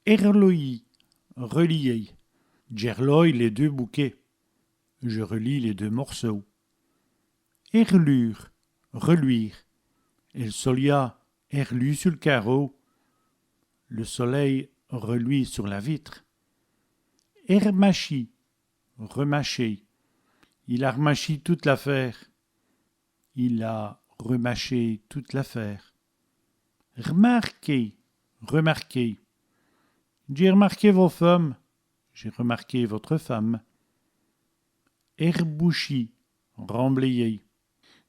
Erloi, relier. Gerloi les deux bouquets. Je relie les deux morceaux. Erlure, reluire. El solia erlu sur le carreau. Le soleil reluit sur la vitre. Ermachi, remâcher. Il a remâché toute l'affaire. Il a remâché toute l'affaire. Remarquer, remarquer. J'ai remarqué vos femmes. J'ai remarqué votre femme. Herbouchi, remblayer.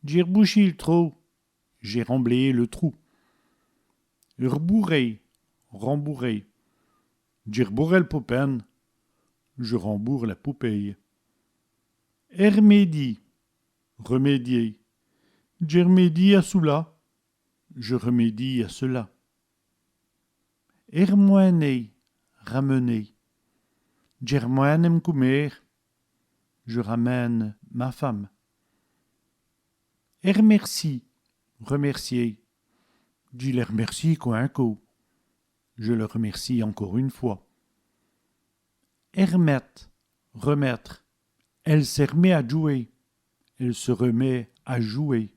J'ai rebouché le trou. J'ai remblayé le trou. Rebourrer, rembourrer. J'ai rebourré le poupin. Je rembourre la poupée. Hermédie, remédier. J'ai remédié à cela. Je remédie à cela. Hermoiner, ramener. J'ai remoine m'coumer. Je ramène ma femme. Remercie, remercier. Dis le remercie quoi un coup. Je le remercie encore une fois. Remettre, remettre. Elle se remet à jouer. Elle se remet à jouer.